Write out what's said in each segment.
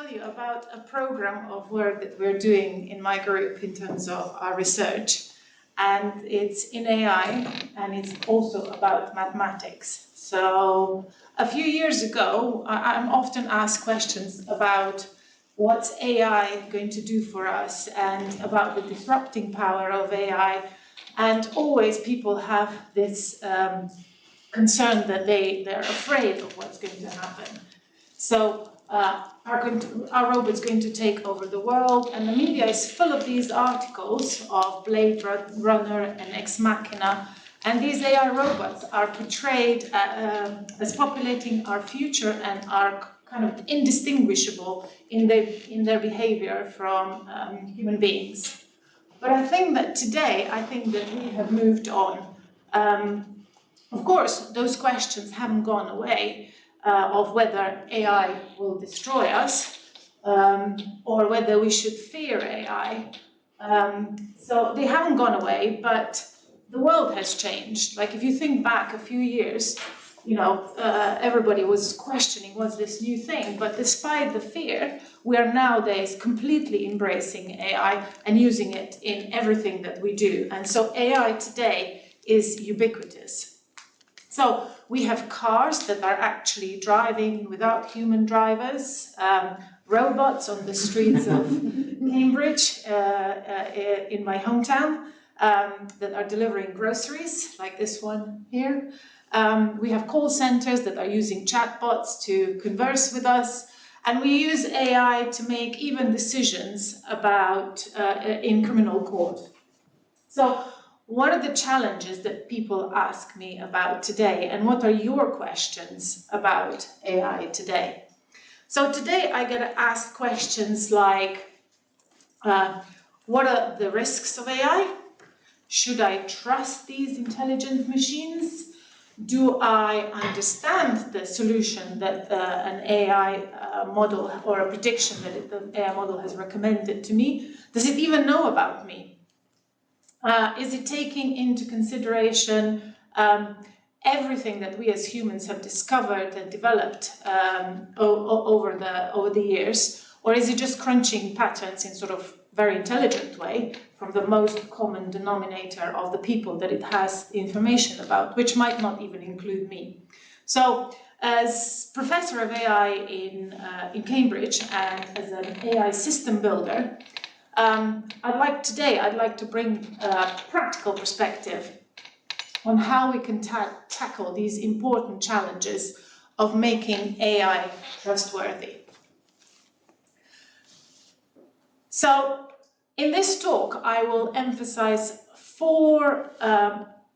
tell you about a program of work that we're doing in my group in terms of our research. And it's in AI, and it's also about mathematics. So a few years ago, I'm often asked questions about what's AI going to do for us and about the disrupting power of AI. And always people have this concern that they're afraid of what's going to happen. So our robot's going to take over the world, and the media is full of these articles of Blade Runner and Ex Machina, and these AI robots are portrayed as populating our future and are kind of indistinguishable in their behavior from human beings. But I think that today, we have moved on. Of course, those questions haven't gone away of whether AI will destroy us or whether we should fear AI. So they haven't gone away, but the world has changed. Like if you think back a few years, everybody was questioning what's this new thing, but despite the fear, we are nowadays completely embracing AI and using it in everything that we do. And so AI today is ubiquitous. So we have cars that are actually driving without human drivers, robots on the streets of Cambridge in my hometown that are delivering groceries, like this one here. We have call centers that are using chatbots to converse with us. And we use AI to make even decisions about in criminal court. So what are the challenges that people ask me about today, and what are your questions about AI today? So today I get asked questions like, what are the risks of AI? Should I trust these intelligent machines? Do I understand the solution that an AI model or a prediction that the AI model has recommended to me? Does it even know about me? Is it taking into consideration everything that we as humans have discovered and developed over the years, or is it just crunching patterns in sort of very intelligent way from the most common denominator of the people that it has information about, which might not even include me? So, as professor of AI in Cambridge and as an AI system builder, I'd like to bring a practical perspective on how we can tackle these important challenges of making AI trustworthy. So, in this talk, I will emphasize 4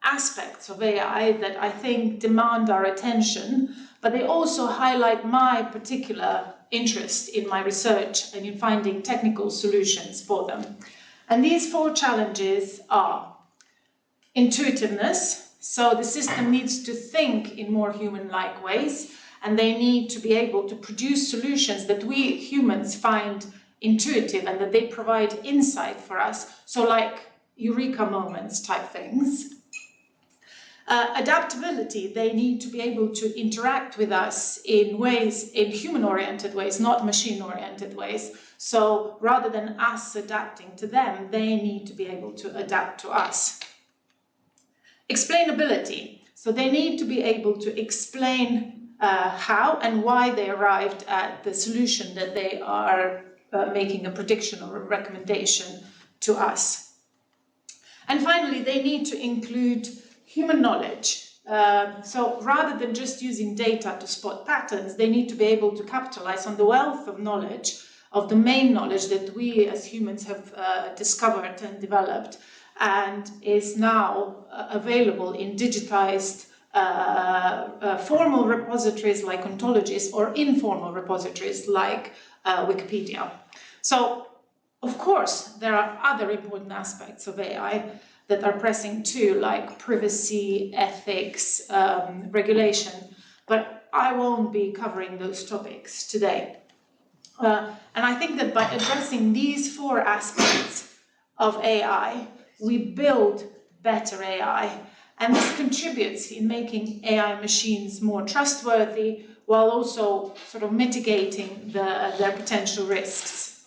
aspects of AI that I think demand our attention, but they also highlight my particular interest in my research and in finding technical solutions for them. And these 4 challenges are intuitiveness. So the system needs to think in more human-like ways, and they need to be able to produce solutions that we humans find intuitive and that they provide insight for us. So like eureka moments type things. Adaptability, they need to be able to interact with us in human-oriented ways, not machine-oriented ways. So rather than us adapting to them, they need to be able to adapt to us. Explainability, so they need to be able to explain how and why they arrived at the solution that they are making a prediction or a recommendation to us. And finally, they need to include human knowledge. So rather than just using data to spot patterns, they need to be able to capitalize on the wealth of knowledge, of domain knowledge that we as humans have discovered and developed, and is now available in digitized formal repositories like ontologies or informal repositories like Wikipedia. So, of course, there are other important aspects of AI that are pressing too, like privacy, ethics, regulation, but I won't be covering those topics today. And I think that by addressing these 4 aspects of AI, we build better AI, and this contributes in making AI machines more trustworthy while also sort of mitigating their potential risks.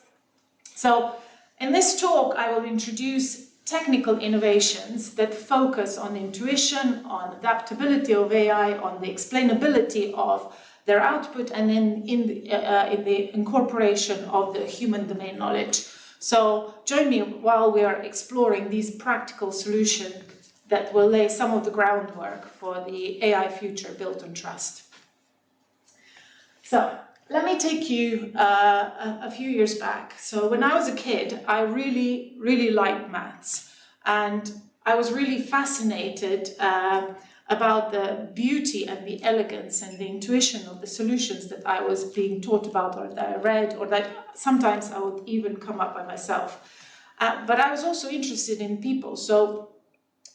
So in this talk, I will introduce technical innovations that focus on intuition, on adaptability of AI, on the explainability of their output, and then in the incorporation of the human domain knowledge. So join me while we are exploring these practical solutions that will lay some of the groundwork for the AI future built on trust. So let me take you a few years back. So when I was a kid, I really liked maths, and I was really fascinated about the beauty and the elegance and the intuition of the solutions that I was being taught about, or that I read, or that sometimes I would even come up by myself. But I was also interested in people. So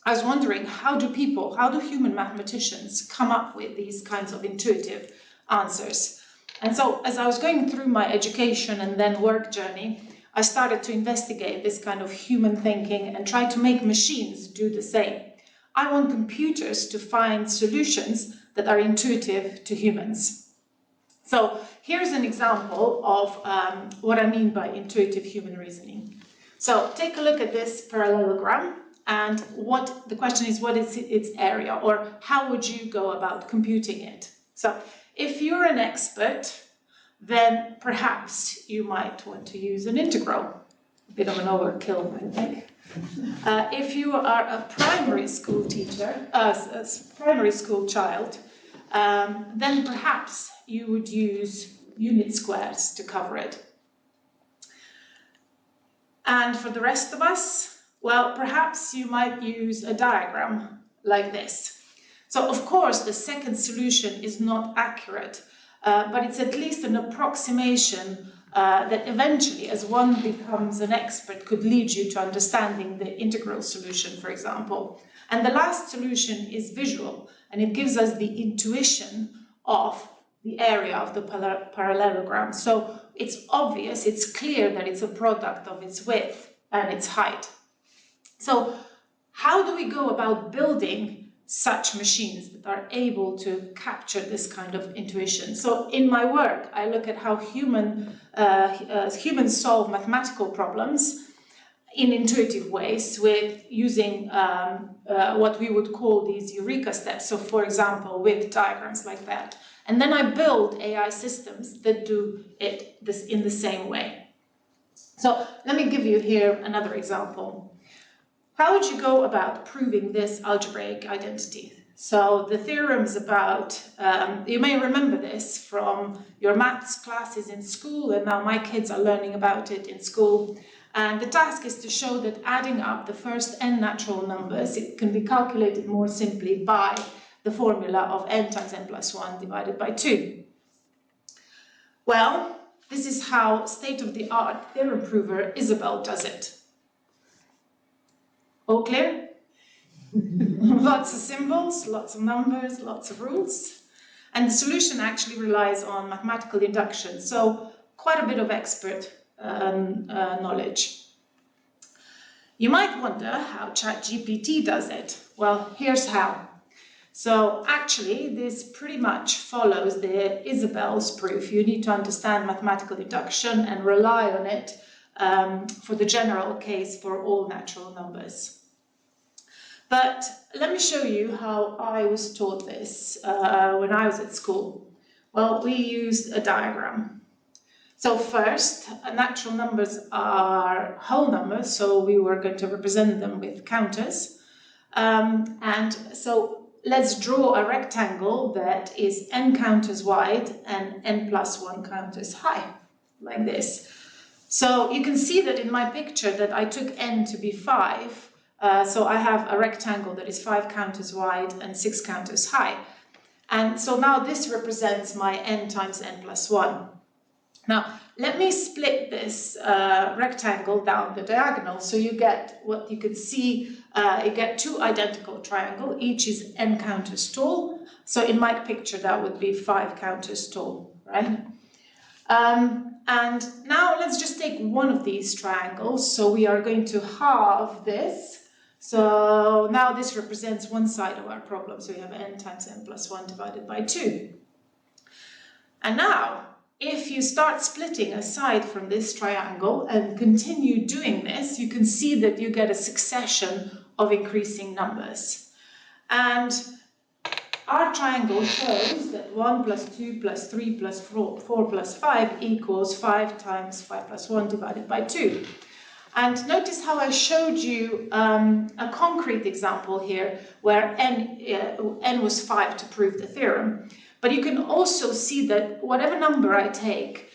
I was wondering, how do human mathematicians come up with these kinds of intuitive answers? And so as I was going through my education and then work journey, I started to investigate this kind of human thinking and try to make machines do the same. I want computers to find solutions that are intuitive to humans. So here's an example of what I mean by intuitive human reasoning. So take a look at this parallelogram, and the question is, what is its area, or how would you go about computing it? So if you're an expert, then perhaps you might want to use an integral. A bit of an overkill, I think. If you are a primary school teacher, a primary school child, then perhaps you would use unit squares to cover it. And for the rest of us, well, perhaps you might use a diagram like this. So of course, the second solution is not accurate, but it's at least an approximation that eventually, as one becomes an expert, could lead you to understanding the integral solution, for example. And the last solution is visual, and it gives us the intuition of the area of the parallelogram. So it's obvious, it's clear that it's a product of its width and its height. So how do we go about building such machines that are able to capture this kind of intuition? So in my work, I look at how humans solve mathematical problems in intuitive ways with using what we would call these eureka steps. So for example, with diagrams like that. And then I build AI systems that do this in the same way. So let me give you here another example. How would you go about proving this algebraic identity? So the theorem is about, you may remember this from your maths classes in school, and now my kids are learning about it in school. And the task is to show that adding up the first n natural numbers, it can be calculated more simply by the formula of n times n plus 1 divided by 2. Well, this is how state-of-the-art theorem prover Isabel does it. All clear? Lots of symbols, lots of numbers, lots of rules. And the solution actually relies on mathematical induction, so quite a bit of expert knowledge. You might wonder how ChatGPT does it. Well, here's how. So actually, this pretty much follows the Isabel's proof. You need to understand mathematical induction and rely on it for the general case for all natural numbers. But let me show you how I was taught this when I was at school. Well, we used a diagram. So first, natural numbers are whole numbers, so we were going to represent them with counters. And so let's draw a rectangle that is n counters wide and n plus 1 counters high, like this. So you can see that in my picture that I took n to be 5. So I have a rectangle that is 5 counters wide and 6 counters high. And so now this represents my n times n plus 1. Now, let me split this rectangle down the diagonal, so you get what you could see, you get two identical triangles, each is n counters tall. So in my picture, that would be 5 counters tall, right? And now let's just take one of these triangles. So we are going to halve this. So now this represents one side of our problem. So we have n times n plus 1 divided by 2. And now, if you start splitting aside from this triangle and continue doing this, you can see that you get a succession of increasing numbers. And our triangle shows that 1 plus 2 plus 3 plus 4 plus 5 equals 5 times 5 plus 1 divided by 2. And notice how I showed you a concrete example here where n was 5 to prove the theorem. But you can also see that whatever number I take,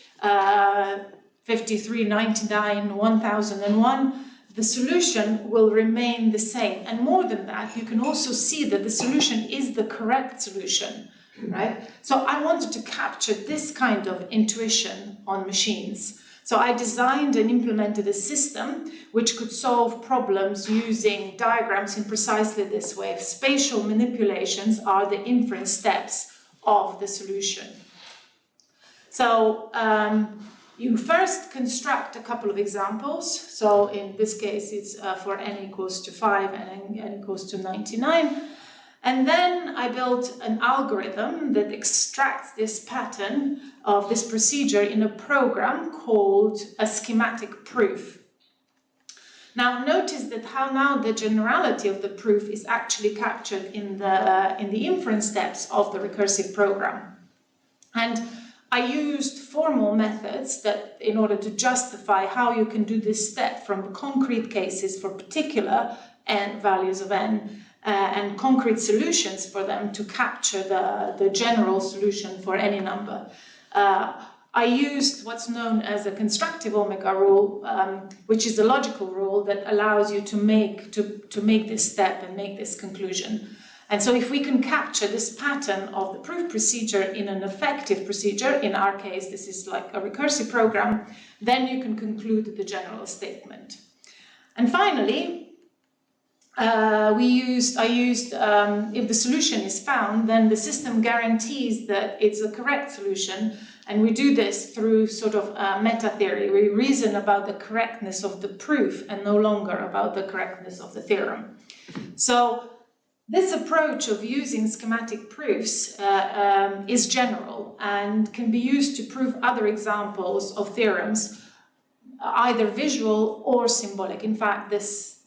53, 99, 1001, the solution will remain the same. And more than that, you can also see that the solution is the correct solution, right? So I wanted to capture this kind of intuition on machines. So I designed and implemented a system which could solve problems using diagrams in precisely this way. Spatial manipulations are the inference steps of the solution. So you first construct a couple of examples. So in this case, it's for n equals to 5 and n equals to 99. And then I built an algorithm that extracts this pattern of this procedure in a program called a schematic proof. Now notice that how now the generality of the proof is actually captured in the inference steps of the recursive program. And I used formal methods that in order to justify how you can do this step from concrete cases for particular n values of n and concrete solutions for them to capture the general solution for any number. I used what's known as a constructive omega rule, which is a logical rule that allows you to make this step and make this conclusion. And so if we can capture this pattern of the proof procedure in an effective procedure, in our case this is like a recursive program, then you can conclude the general statement. And finally, I used if the solution is found, then the system guarantees that it's a correct solution. And we do this through sort of meta theory. We reason about the correctness of the proof and no longer about the correctness of the theorem. So this approach of using schematic proofs is general and can be used to prove other examples of theorems, either visual or symbolic. In fact,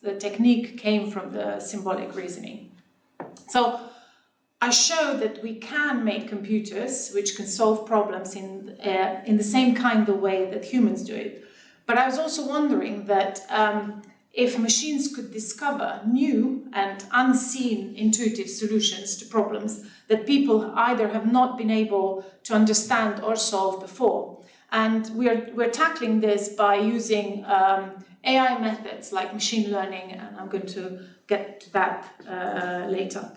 the technique came from the symbolic reasoning. So I showed that we can make computers which can solve problems in the same kind of way that humans do it. But I was also wondering that if machines could discover new and unseen intuitive solutions to problems that people either have not been able to understand or solve before. And we're tackling this by using AI methods like machine learning, and I'm going to get to that later.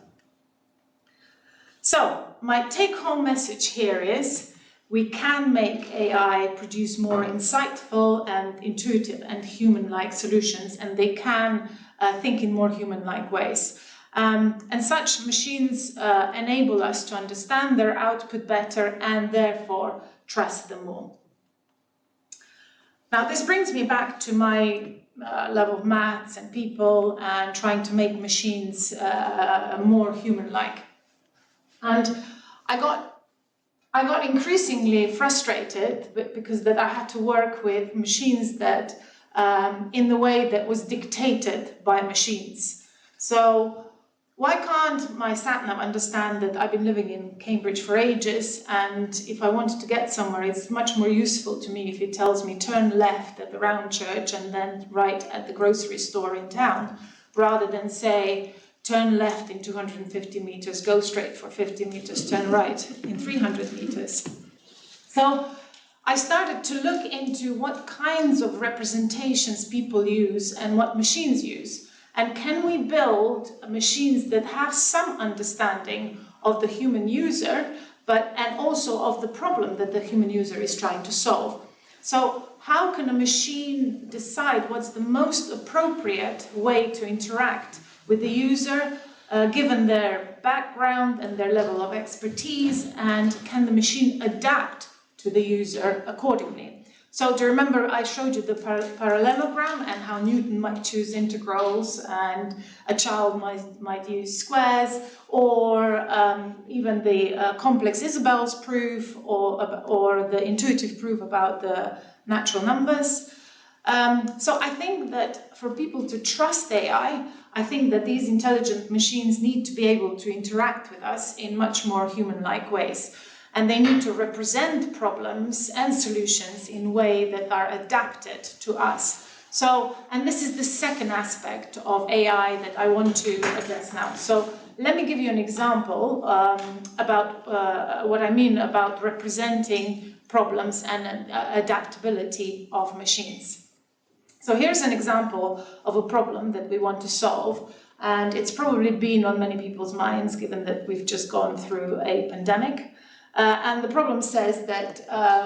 So my take-home message here is we can make AI produce more insightful and intuitive and human-like solutions, and they can think in more human-like ways. And such machines enable us to understand their output better and therefore trust them more. Now this brings me back to my love of maths and people and trying to make machines more human-like. And I got increasingly frustrated because that I had to work with machines that in the way that was dictated by machines. So why can't my sat-nav understand that I've been living in Cambridge for ages, and if I wanted to get somewhere, it's much more useful to me if it tells me turn left at the round church and then right at the grocery store in town, rather than say turn left in 250 meters, go straight for 50 meters, turn right in 300 meters. So I started to look into what kinds of representations people use and what machines use. And can we build machines that have some understanding of the human user, and also of the problem that the human user is trying to solve? So how can a machine decide what's the most appropriate way to interact with the user, given their background and their level of expertise, and can the machine adapt to the user accordingly? So do you remember I showed you the parallelogram and how Newton might choose integrals and a child might use squares, or even the complex Isabel's proof, or the intuitive proof about the natural numbers. So I think that for people to trust AI, I think that these intelligent machines need to be able to interact with us in much more human-like ways. And they need to represent problems and solutions in a way that are adapted to us. So, and this is the second aspect of AI that I want to address now. So let me give you an example about what I mean about representing problems and adaptability of machines. So here's an example of a problem that we want to solve, and it's probably been on many people's minds given that we've just gone through a pandemic. And the problem says that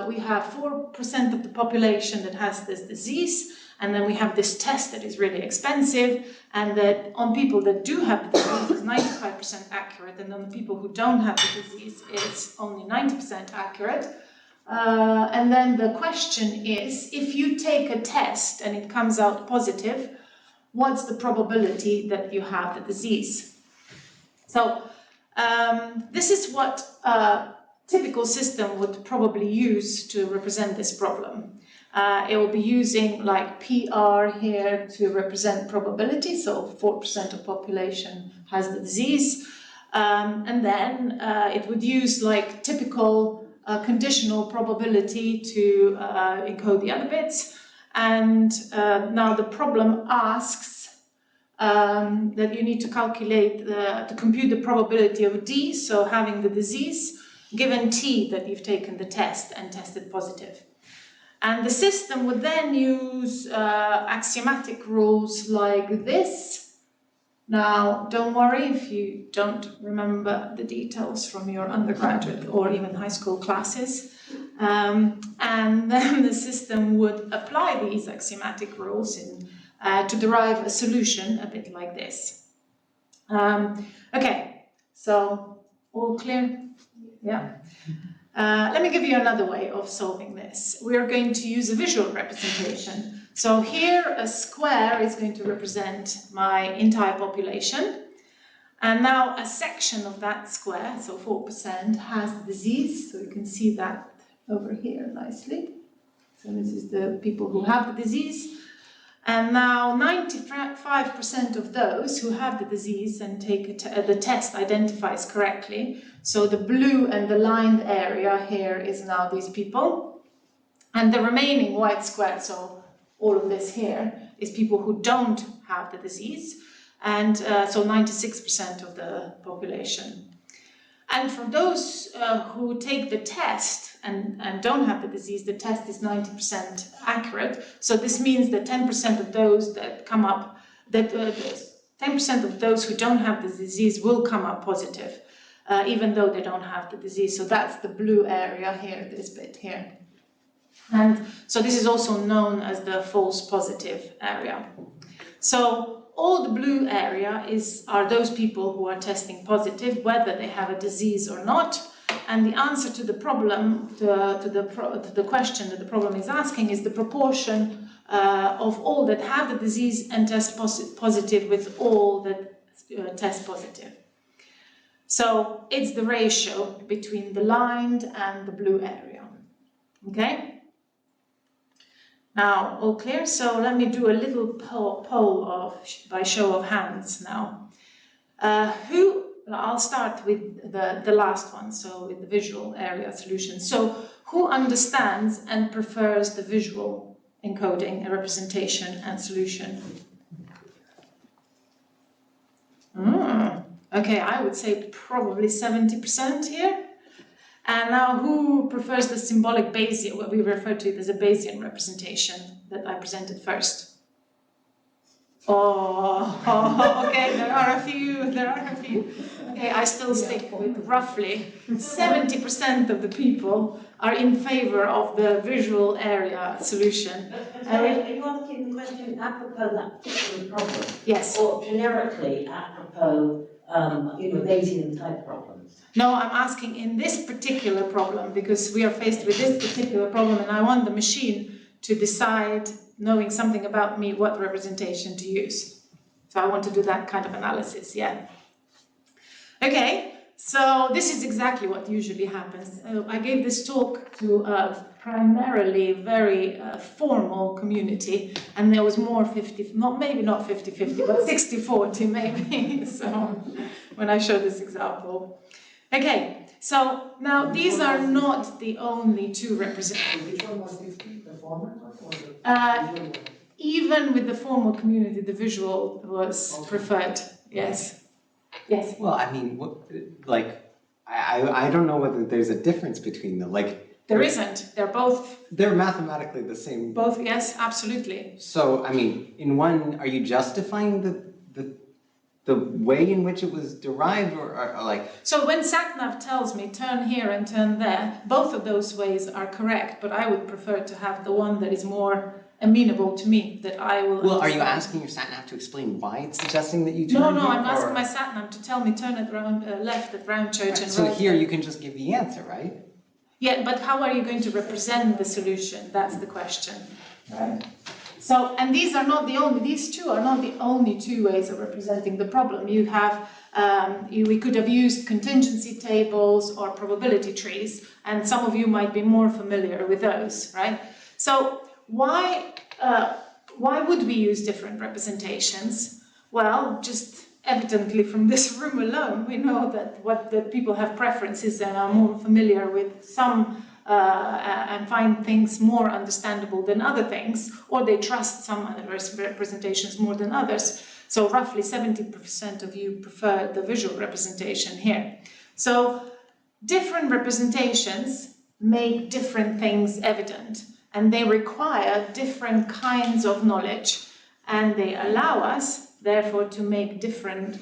we have 4% of the population that has this disease, and then we have this test that is really expensive, and that on people that do have the disease is 95% accurate, and on the people who don't have the disease it's only 90% accurate. And then the question is, if you take a test and it comes out positive, what's the probability that you have the disease? So this is what typical system would probably use to represent this problem. It will be using like PR here to represent probability, so 4% of population has the disease, and then it would use like typical conditional probability to encode the other bits, and now the problem asks that you need to calculate, to compute the probability of D, so having the disease, given T that you've taken the test and tested positive. And the system would then use axiomatic rules like this. Now, don't worry if you don't remember the details from your undergraduate or even high school classes. And then the system would apply these axiomatic rules to derive a solution a bit like this. Okay, so all clear? Yeah. Let me give you another way of solving this. We are going to use a visual representation. So here a square is going to represent my entire population. And now a section of that square, so 4%, has the disease. So you can see that over here nicely. So this is the people who have the disease. And now 95% of those who have the disease and take the test identifies correctly. So the blue and the lined area here is now these people. And the remaining white square, so all of this here, is people who don't have the disease. And so 96% of the population. And for those who take the test and don't have the disease, the test is 90% accurate. So this means that 10% of those that come up, that 10% of those who don't have the disease will come up positive, even though they don't have the disease. So that's the blue area here, this bit here. And so this is also known as the false positive area. So all the blue area are those people who are testing positive, whether they have a disease or not. And the answer to the problem, to the question that the problem is asking, is the proportion of all that have the disease and test positive with all that test positive. So it's the ratio between the lined and the blue area. Okay? Now, all clear? So let me do a little poll by show of hands now. I'll start with the last one, so with the visual area solution. So who understands and prefers the visual encoding, a representation and solution? Okay, I would say probably 70% here. And now who prefers the symbolic Bayesian, what we refer to as a Bayesian representation that I presented first? Oh, okay, there are a few. Okay, I still stick with roughly 70% of the people are in favor of the visual area solution. Are you asking the question apropos that particular problem? Yes. Or generically apropos, Bayesian type problems? No, I'm asking in this particular problem, because we are faced with this particular problem and I want the machine to decide, knowing something about me, what representation to use. So I want to do that kind of analysis, yeah. Okay, so this is exactly what usually happens. I gave this talk to a primarily very formal community, and there was more 50, maybe not 50-50, but 60-40 maybe, so when I show this example. Okay, so now these are not the only two representations. Which one was 50, the former one or the visual one? Even with the formal community, the visual was preferred, yes. Yes. Well, I mean, I don't know whether there's a difference between them. There isn't. They're mathematically the same. Both, yes, absolutely. So, I mean, in one, are you justifying the way in which it was derived, or like? So when SatNav tells me turn here and turn there, both of those ways are correct, but I would prefer to have the one that is more amenable to me, that I will. Well, are you asking your SatNav to explain why it's suggesting that you turn? No, I'm asking my SatNav to tell me turn it round left at Round Church and so right. here you can just give the answer, right? Yeah, but how are you going to represent the solution? That's the question, right? So, and these two are not the only two ways of representing the problem. You have, we could have used contingency tables or probability trees, and some of you might be more familiar with those, right? So, why would we use different representations? Well, just evidently from this room alone, we know that people have preferences and are more familiar with some and find things more understandable than other things, or they trust some other representations more than others. So roughly 70% of you prefer the visual representation here. So different representations make different things evident, and they require different kinds of knowledge, and they allow us therefore to make different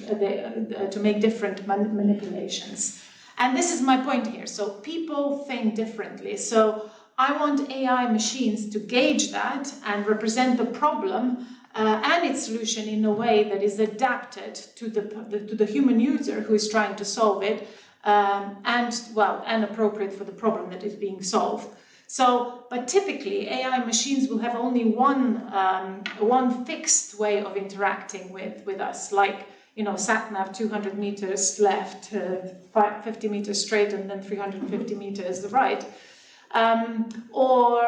manipulations. And this is my point here. So people think differently. So I want AI machines to gauge that and represent the problem and its solution in a way that is adapted to the human user who is trying to solve it, and appropriate for the problem that is being solved. So, but typically AI machines will have only one fixed way of interacting with us, like, you know, SatNav 200 meters left, 50 meters straight, and then 350 meters right, or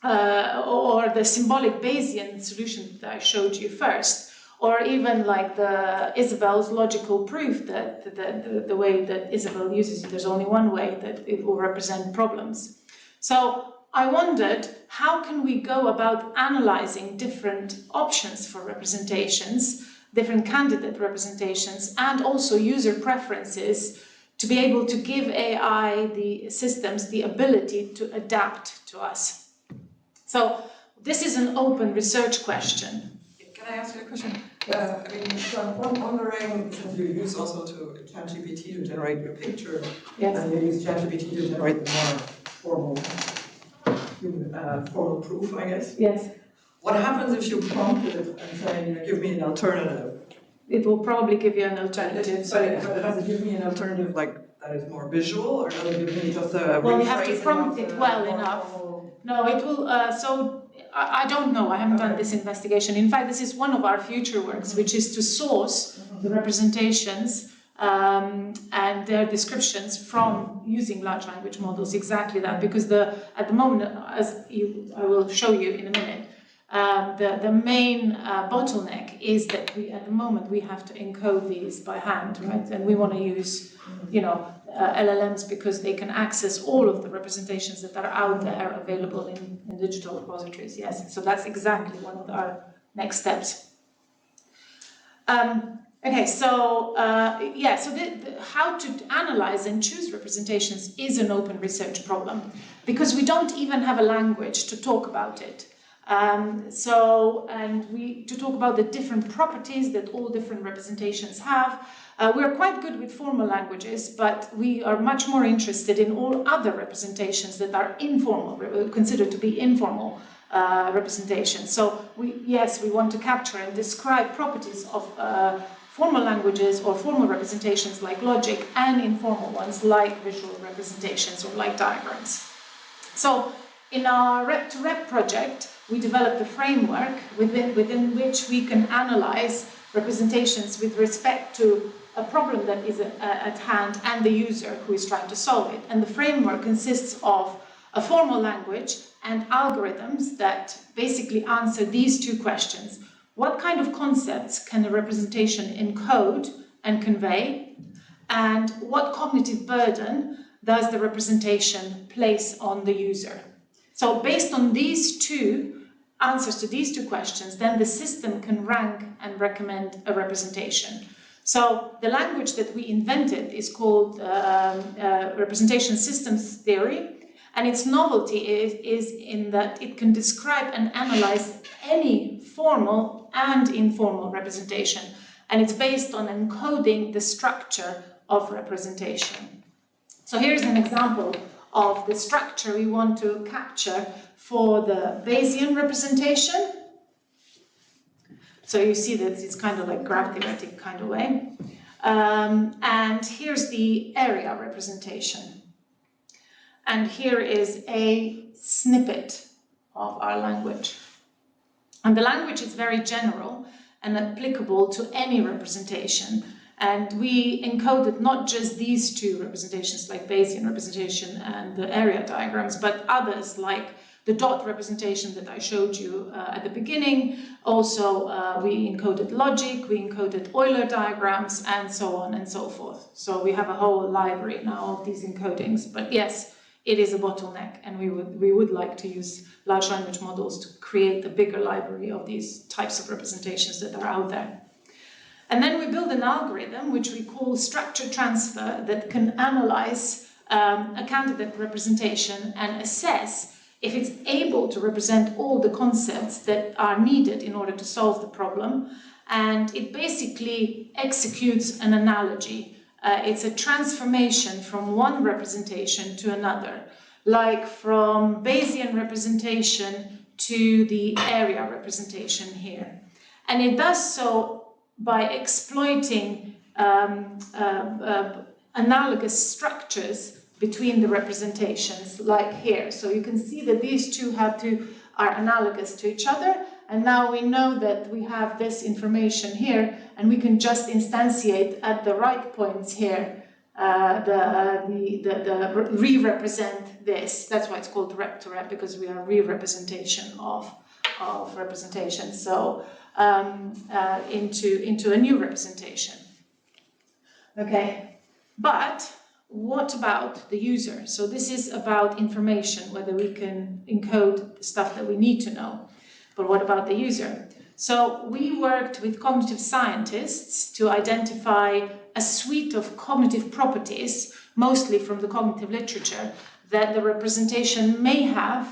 the symbolic Bayesian solution that I showed you first, or even like the Isabel's logical proof that the way that Isabel uses it, there's only one way that it will represent problems. So I wondered, how can we go about analyzing different options for representations, different candidate representations, and also user preferences to be able to give AI, the systems, the ability to adapt to us. So this is an open research question. Can I ask you a question? So I'm wondering, since you use also to ChatGPT to generate your picture, Yes. and you use ChatGPT to generate the more formal proof, I guess. Yes. What happens if you prompt it and say, give me an alternative? It will probably give you an alternative. But does it give me an alternative that is more visual, or does it give me just a Well, you have to rephrasing prompt of it the well more enough. formal- No, it will, I don't know, I haven't done this investigation. In fact, this is one of our future works, which is to source the representations and their descriptions from using large language models, exactly that, because at the moment, I will show you in a minute, the main bottleneck is that at the moment we have to encode these by hand, right? And we want to use, LLMs because they can access all of the representations that are out there available in digital repositories. Yes, so that's exactly one of our next steps. Okay, so how to analyze and choose representations is an open research problem because we don't even have a language to talk about it. To talk about the different properties that all different representations have. We're quite good with formal languages, but we are much more interested in all other representations that are informal, considered to be informal representations. So we want to capture and describe properties of formal languages or formal representations like logic and informal ones like visual representations or like diagrams. So in our Rep2Rep project, we developed a framework within which we can analyze representations with respect to a problem that is at hand and the user who is trying to solve it. And the framework consists of a formal language and algorithms that basically answer these two questions. What kind of concepts can a representation encode and convey? And what cognitive burden does the representation place on the user? So based on these two answers to these two questions, then the system can rank and recommend a representation. So the language that we invented is called representation systems theory, and its novelty is in that it can describe and analyze any formal and informal representation, and it's based on encoding the structure of representation. So here's an example of the structure we want to capture for the Bayesian representation. So you see that it's kind of like graph theoretic kind of way. And here's the area representation. And here is a snippet of our language. And the language is very general and applicable to any representation. And we encoded not just these two representations, like Bayesian representation and the area diagrams, but others like the dot representation that I showed you at the beginning. Also, we encoded logic, we encoded Euler diagrams, and so on and so forth. So we have a whole library now of these encodings. But yes, it is a bottleneck, and we would like to use large language models to create a bigger library of these types of representations that are out there. And then we build an algorithm which we call structure transfer that can analyze a candidate representation and assess if it's able to represent all the concepts that are needed in order to solve the problem. And it basically executes an analogy. It's a transformation from one representation to another, like from Bayesian representation to the area representation here. And it does so by exploiting analogous structures between the representations, like here. So you can see that these two are analogous to each other, and now we know that we have this information here, and we can just instantiate at the right points here re-represent this. That's why it's called Rep2Rep, because we are re-representation of representation. So into a new representation. Okay, but what about the user? So this is about information, whether we can encode the stuff that we need to know. But what about the user? So we worked with cognitive scientists to identify a suite of cognitive properties, mostly from the cognitive literature, that the representation may have,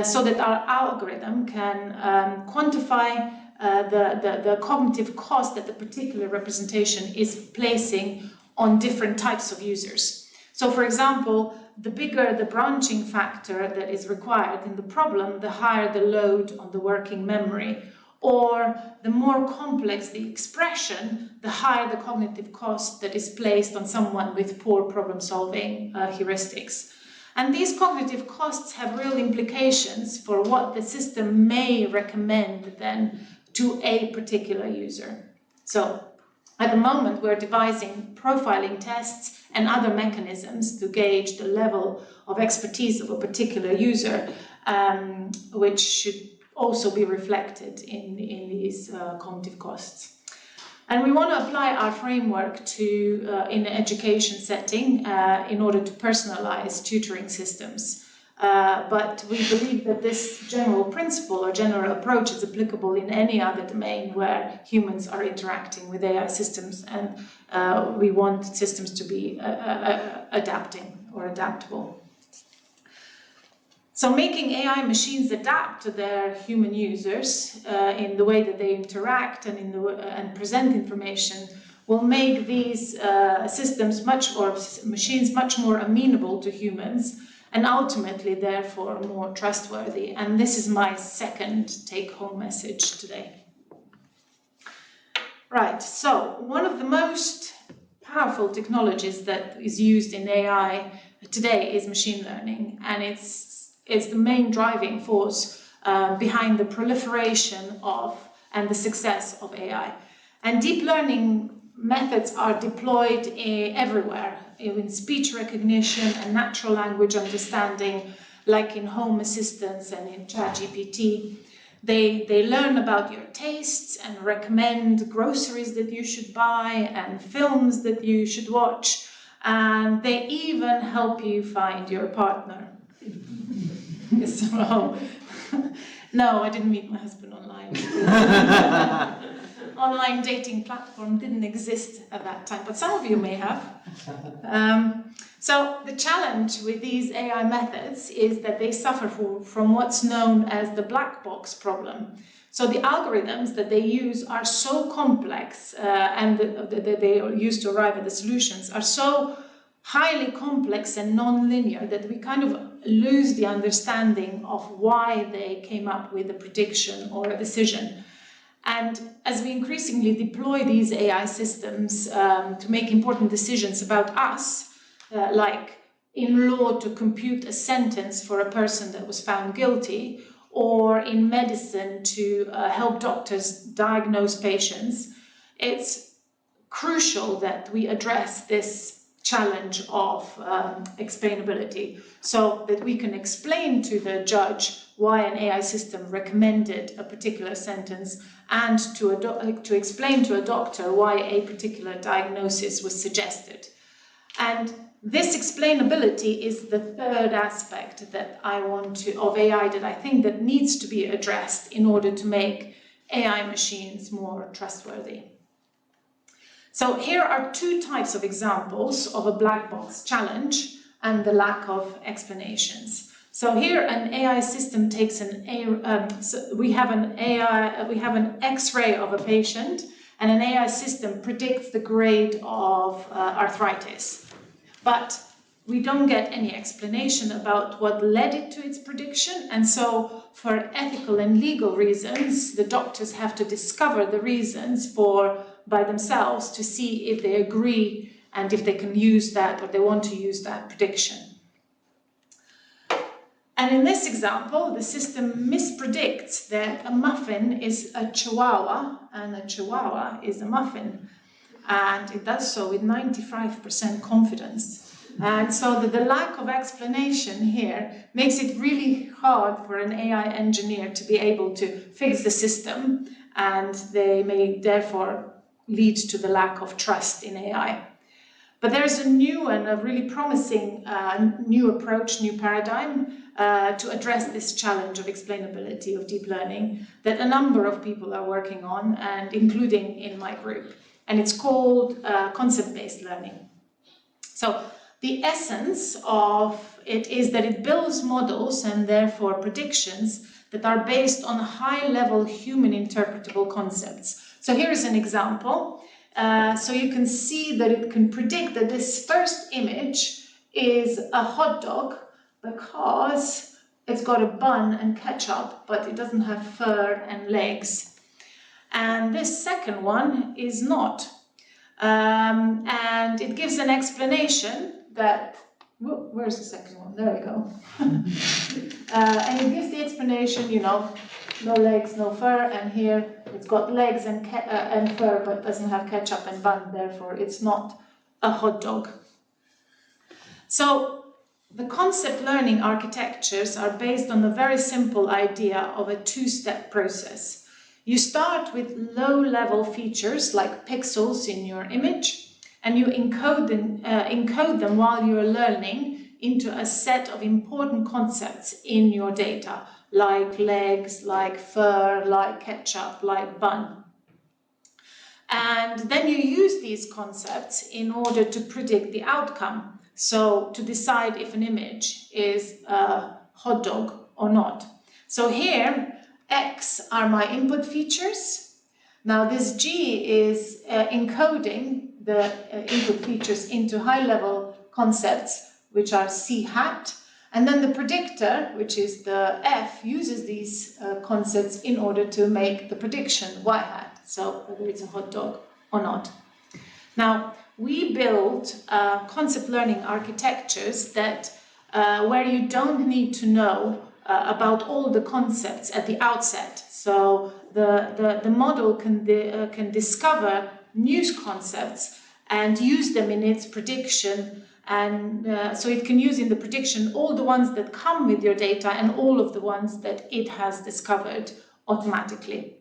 so that our algorithm can quantify the cognitive cost that the particular representation is placing on different types of users. So for example, the bigger the branching factor that is required in the problem, the higher the load on the working memory. Or the more complex the expression, the higher the cognitive cost that is placed on someone with poor problem-solving heuristics. And these cognitive costs have real implications for what the system may recommend then to a particular user. So at the moment, we're devising profiling tests and other mechanisms to gauge the level of expertise of a particular user, which should also be reflected in these cognitive costs. And we want to apply our framework to in an education setting in order to personalize tutoring systems. But we believe that this general principle or general approach is applicable in any other domain where humans are interacting with AI systems, and we want systems to be adapting or adaptable. So making AI machines adapt to their human users in the way that they interact and present information will make these machines much more amenable to humans, and ultimately, therefore, more trustworthy. And this is my second take-home message today. Right, so one of the most powerful technologies that is used in AI today is machine learning, and it's is the main driving force behind the proliferation of and the success of AI. And deep learning methods are deployed everywhere, in speech recognition and natural language understanding, like in Home Assistants and in ChatGPT. They learn about your tastes and recommend groceries that you should buy and films that you should watch, and they even help you find your partner. So, no, I didn't meet my husband online. Online dating platform didn't exist at that time, but some of you may have. So the challenge with these AI methods is that they suffer from what's known as the black box problem. So the algorithms that they use are so complex and that they use to arrive at the solutions are so highly complex and non-linear that we kind of lose the understanding of why they came up with a prediction or a decision. And as we increasingly deploy these AI systems to make important decisions about us, like in law to compute a sentence for a person that was found guilty, or in medicine to help doctors diagnose patients, it's crucial that we address this challenge of explainability, so that we can explain to the judge why an AI system recommended a particular sentence, and to explain to a doctor why a particular diagnosis was suggested. And this explainability is the third aspect that of AI that I think that needs to be addressed in order to make AI machines more trustworthy. So here are two types of examples of a black box challenge and the lack of explanations. So here an AI system takes we have an X-ray of a patient, and an AI system predicts the grade of arthritis. But we don't get any explanation about what led it to its prediction, and so for ethical and legal reasons, the doctors have to discover the reasons by themselves to see if they agree and if they can use that, or they want to use that prediction. And in this example, the system mispredicts that a muffin is a chihuahua and a chihuahua is a muffin. And it does so with 95% confidence. And so the lack of explanation here makes it really hard for an AI engineer to be able to fix the system, and they may therefore lead to the lack of trust in AI. But there's a new and a really promising new approach, new paradigm to address this challenge of explainability of deep learning that a number of people are working on, and including in my group. And it's called concept-based learning. So the essence of it is that it builds models and therefore predictions that are based on high-level human interpretable concepts. So here is an example. So you can see that it can predict that this first image is a hot dog because it's got a bun and ketchup, but it doesn't have fur and legs. And this second one is not. And it gives an explanation that, where's the second one? There we go. And it gives the explanation, no legs, no fur, and here it's got legs and fur, but doesn't have ketchup and bun, therefore it's not a hot dog. So the concept learning architectures are based on the very simple idea of a two-step process. You start with low-level features like pixels in your image, and you encode them while you're learning into a set of important concepts in your data, like legs, like fur, like ketchup, like bun. And then you use these concepts in order to predict the outcome. So to decide if an image is a hot dog or not. So here, X are my input features. Now this G is encoding the input features into high-level concepts, which are C hat. And then the predictor, which is the F, uses these concepts in order to make the prediction, Y hat, so whether it's a hot dog or not. Now, we build concept learning architectures that where you don't need to know about all the concepts at the outset. So the model can discover new concepts and use them in its prediction. And so it can use in the prediction all the ones that come with your data and all of the ones that it has discovered automatically.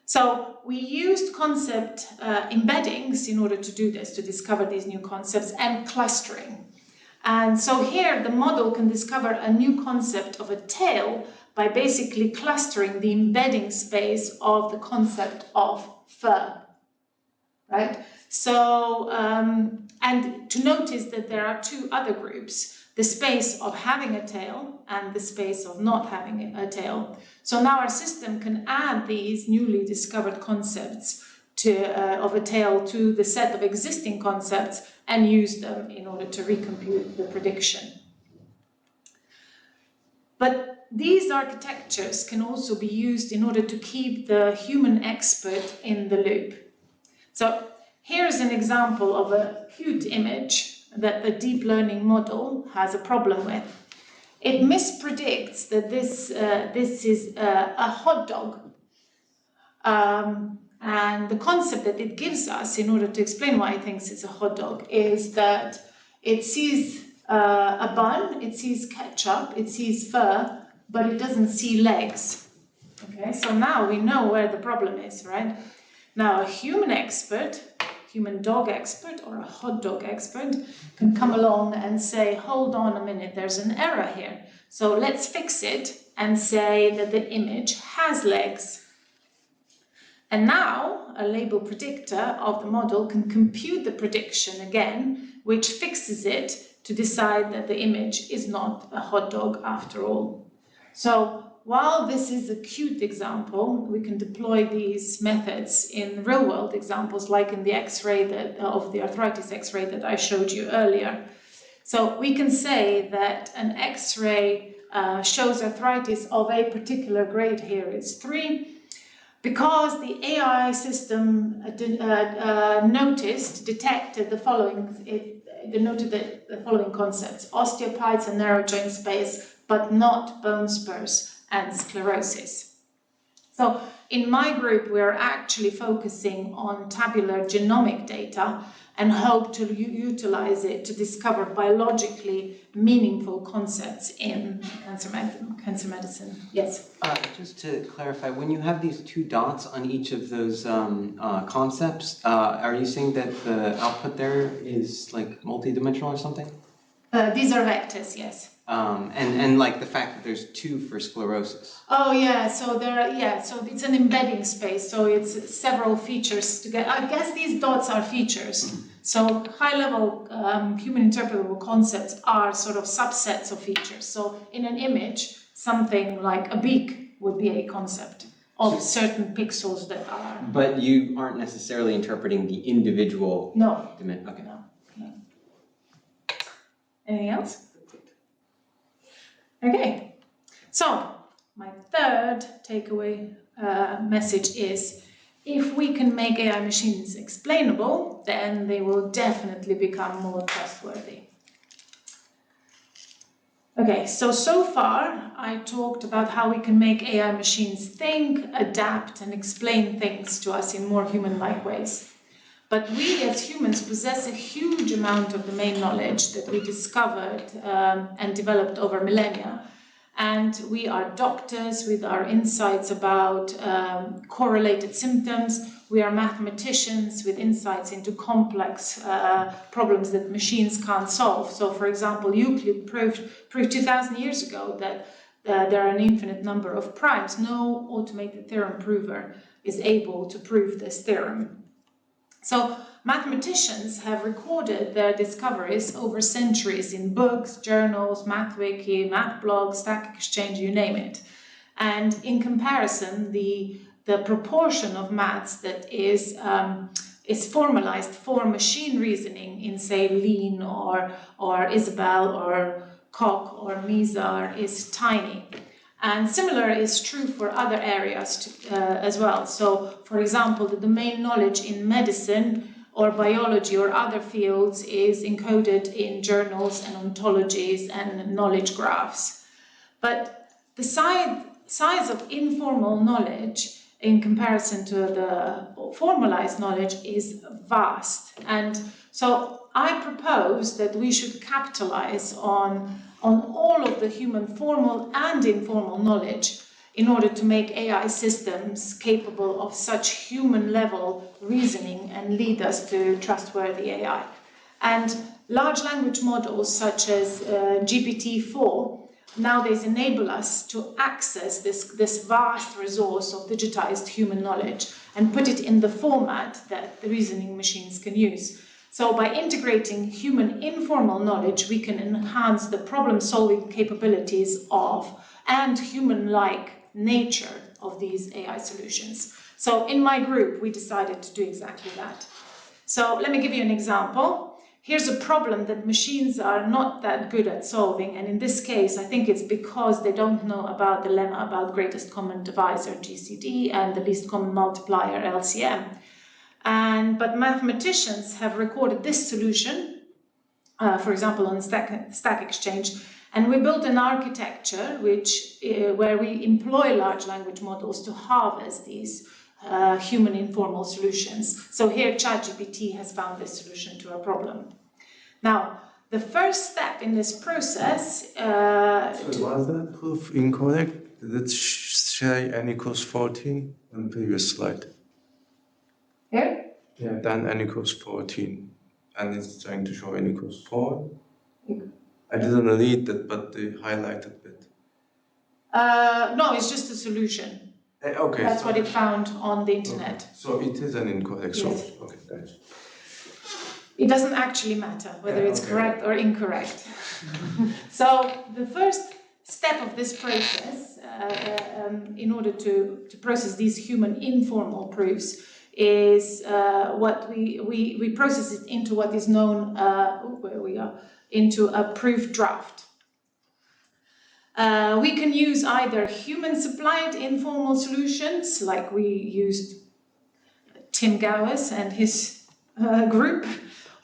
So we used concept embeddings in order to do this, to discover these new concepts, and clustering. And so here the model can discover a new concept of a tail by basically clustering the embedding space of the concept of fur, right? So, and to notice that there are two other groups, the space of having a tail and the space of not having a tail. So now our system can add these newly discovered concepts of a tail to the set of existing concepts and use them in order to recompute the prediction. But these architectures can also be used in order to keep the human expert in the loop. So here's an example of a cute image that the deep learning model has a problem with. It mispredicts that this is a hot dog. And the concept that it gives us in order to explain why it thinks it's a hot dog is that it sees a bun, it sees ketchup, it sees fur, but it doesn't see legs. Okay, so now we know where the problem is, right? Now a human expert, human dog expert or a hot dog expert can come along and say, hold on a minute, there's an error here. So let's fix it and say that the image has legs. And now a label predictor of the model can compute the prediction again, which fixes it to decide that the image is not a hot dog after all. So while this is a cute example, we can deploy these methods in real-world examples, like in the X-ray of the arthritis X-ray that I showed you earlier. So we can say that an X-ray shows arthritis of a particular grade, here it's 3, because the AI system detected the following, it noted the following concepts: osteophytes and narrow joint space, but not bone spurs and sclerosis. So in my group, we're actually focusing on tabular genomic data and hope to utilize it to discover biologically meaningful concepts in cancer medicine. Yes? Just to clarify, when you have these two dots on each of those concepts, are you saying that the output there is like multidimensional or something? These are vectors, yes. And like the fact that there's 2 for sclerosis. Oh yeah, so so it's an embedding space, so it's several features together. I guess these dots are features. So high-level human interpretable concepts are sort of subsets of features. So in an image, something like a beak would be a concept of certain pixels that are... But you aren't necessarily interpreting the individual... No. Okay. No. Anything else? Okay, so my third takeaway message is, if we can make AI machines explainable, then they will definitely become more trustworthy. Okay, so far I talked about how we can make AI machines think, adapt, and explain things to us in more human-like ways. But we as humans possess a huge amount of domain knowledge that we discovered and developed over millennia. And we are doctors with our insights about correlated symptoms. We are mathematicians with insights into complex problems that machines can't solve. So, for example, Euclid proved 2,000 years ago that there are an infinite number of primes. No automated theorem prover is able to prove this theorem. So mathematicians have recorded their discoveries over centuries in books, journals, MathWiki, MathBlog, Stack Exchange, you name it. And in comparison, the proportion of maths that is formalized for machine reasoning in, say, Lean or Isabelle or Koch or Mizar is tiny. And similar is true for other areas as well. So, for example, the domain knowledge in medicine or biology or other fields is encoded in journals and ontologies and knowledge graphs. But the size of informal knowledge in comparison to the formalized knowledge is vast. And so I propose that we should capitalize on all of the human formal and informal knowledge in order to make AI systems capable of such human-level reasoning and lead us to trustworthy AI. And large language models such as GPT-4 nowadays enable us to access this vast resource of digitized human knowledge and put it in the format that the reasoning machines can use. So by integrating human informal knowledge, we can enhance the problem-solving capabilities of and human-like nature of these AI solutions. So in my group, we decided to do exactly that. So let me give you an example. Here's a problem that machines are not that good at solving, and in this case, I think it's because they don't know about the lemma about greatest common divisor, GCD, and the least common multiplier, LCM. But mathematicians have recorded this solution, for example, on Stack Exchange, and we built an architecture where we employ large language models to harvest these human informal solutions. So here ChatGPT has found this solution to our problem. Now, the first step in this process... Was that proof incorrect? Did it say n equals 14 on the previous slide? Here? Yeah, then n equals 14. And it's trying to show n equals 4. I didn't read that, but the highlighted bit. No, it's just a solution. Okay. That's what it found on the internet. Okay. So it is an incorrect Yes. source. Okay, thanks. It doesn't actually matter whether it's correct or incorrect. So the first step of this process, in order to process these human informal proofs, is what we process it into what is known, into a proof draft. We can use either human-supplied informal solutions, like we used Tim Gowers and his group,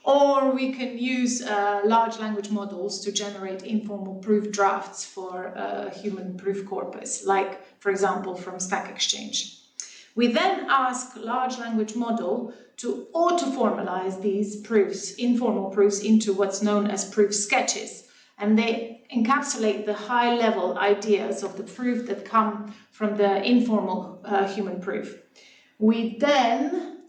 or we can use large language models to generate informal proof drafts for human proof corpus, like, for example, from Stack Exchange. We then ask large language model to auto-formalize these proofs, informal proofs, into what's known as proof sketches, and they encapsulate the high-level ideas of the proof that come from the informal human proof. We then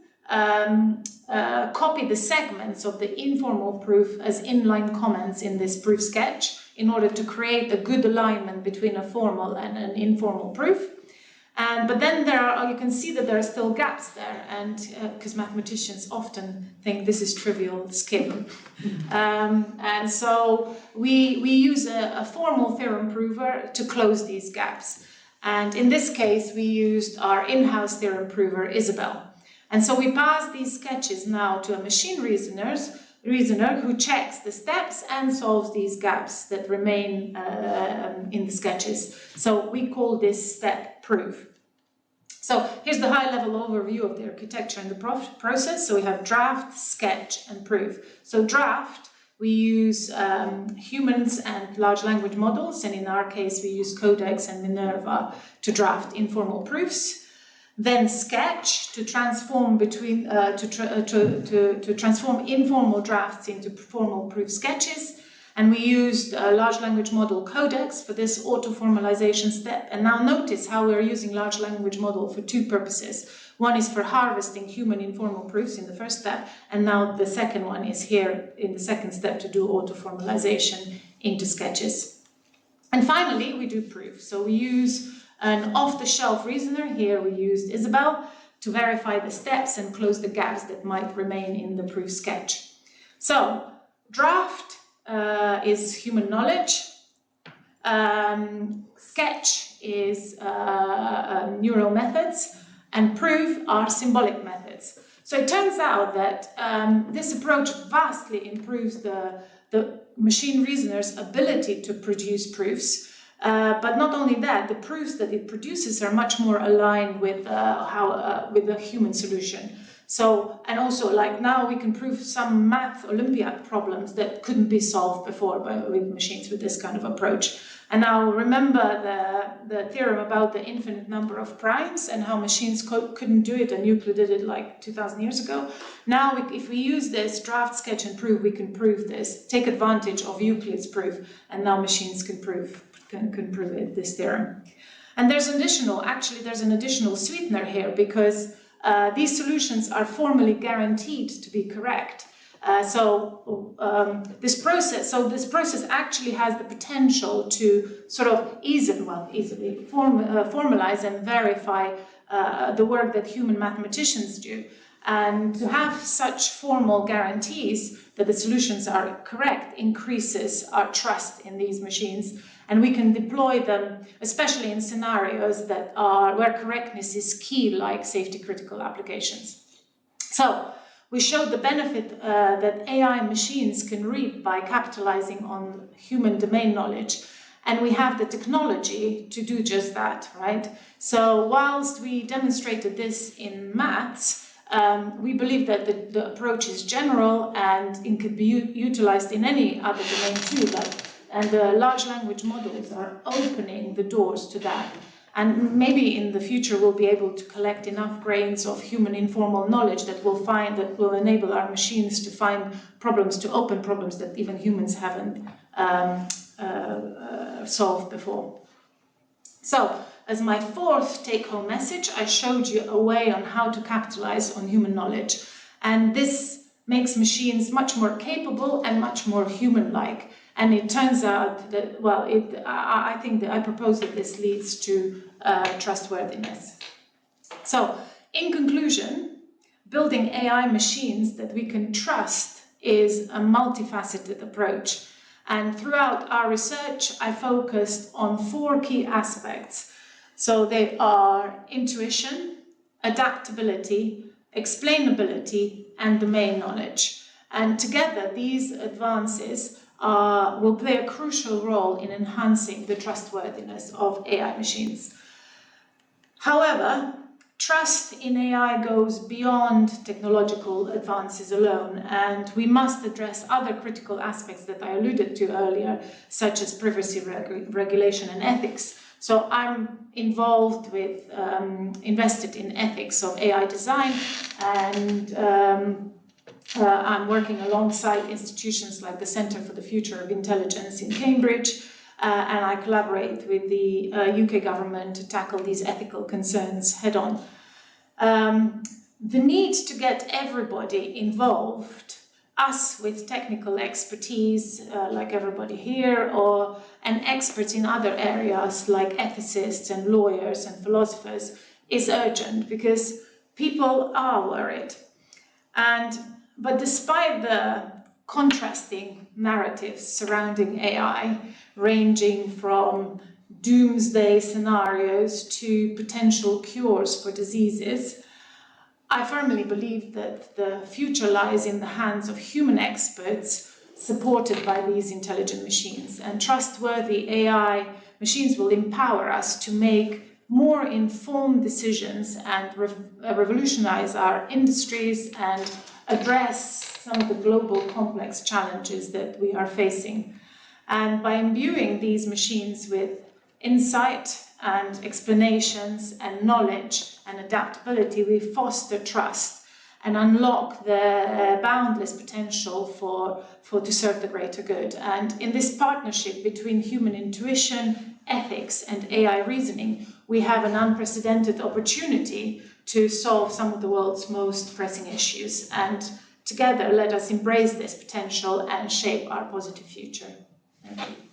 copy the segments of the informal proof as inline comments in this proof sketch in order to create a good alignment between a formal and an informal proof. But then you can see that there are still gaps there, and because mathematicians often think this is trivial, skip. And so we use a formal theorem prover to close these gaps. And in this case, we used our in-house theorem prover, Isabel. And so we pass these sketches now to a machine reasoner who checks the steps and solves these gaps that remain in the sketches. So we call this step proof. So here's the high-level overview of the architecture and the process. So we have draft, sketch, and proof. So draft, we use humans and large language models, and in our case we use Codex and Minerva to draft informal proofs. Then sketch to transform transform informal drafts into formal proof sketches. And we used a large language model Codex for this auto-formalization step. And now notice how we're using large language model for two purposes. One is for harvesting human informal proofs in the first step, and now the second one is here in the second step to do auto-formalization into sketches. And finally, we do proof. So we use an off-the-shelf reasoner. Here we used Isabel to verify the steps and close the gaps that might remain in the proof sketch. So draft is human knowledge, sketch is neural methods, and proof are symbolic methods. So it turns out that this approach vastly improves the machine reasoner's ability to produce proofs, but not only that, the proofs that it produces are much more aligned with with a human solution. So, and also, like now we can prove some math Olympiad problems that couldn't be solved before with machines with this kind of approach. And now remember the theorem about the infinite number of primes and how machines couldn't do it, and Euclid did it like 2,000 years ago. Now, if we use this draft, sketch, and prove, we can prove this, take advantage of Euclid's proof, and now machines can prove it, this theorem. And there's an additional sweetener here, because these solutions are formally guaranteed to be correct. This process actually has the potential to sort of easily formalize and verify the work that human mathematicians do. And to have such formal guarantees that the solutions are correct increases our trust in these machines, and we can deploy them, especially in scenarios that where correctness is key, like safety-critical applications. So we showed the benefit that AI machines can reap by capitalizing on human domain knowledge, and we have the technology to do just that, right? So whilst we demonstrated this in maths, we believe that the approach is general and it could be utilized in any other domain too, and the large language models are opening the doors to that. And maybe in the future we'll be able to collect enough grains of human informal knowledge that will enable our machines to find problems, to open problems that even humans haven't solved before. So, as my fourth take-home message, I showed you a way on how to capitalize on human knowledge. And this makes machines much more capable and much more human-like. And it turns out that, I propose that this leads to trustworthiness. So, in conclusion, building AI machines that we can trust is a multifaceted approach. And throughout our research, I focused on 4 key aspects. So they are intuition, adaptability, explainability, and domain knowledge. And together, these advances will play a crucial role in enhancing the trustworthiness of AI machines. However, trust in AI goes beyond technological advances alone, and we must address other critical aspects that I alluded to earlier, such as privacy regulation and ethics. So I'm invested in ethics of AI design, and I'm working alongside institutions like the Centre for the Future of Intelligence in Cambridge, and I collaborate with the UK government to tackle these ethical concerns head-on. The need to get everybody involved, us with technical expertise, like everybody here, and experts in other areas like ethicists and lawyers and philosophers, is urgent because people are worried. But despite the contrasting narratives surrounding AI, ranging from doomsday scenarios to potential cures for diseases, I firmly believe that the future lies in the hands of human experts supported by these intelligent machines. And trustworthy AI machines will empower us to make more informed decisions and revolutionize our industries and address some of the global complex challenges that we are facing. And by imbuing these machines with insight and explanations and knowledge and adaptability, we foster trust and unlock the boundless potential to serve the greater good. And in this partnership between human intuition, ethics, and AI reasoning, we have an unprecedented opportunity to solve some of the world's most pressing issues. And together, let us embrace this potential and shape our positive future. Thank you.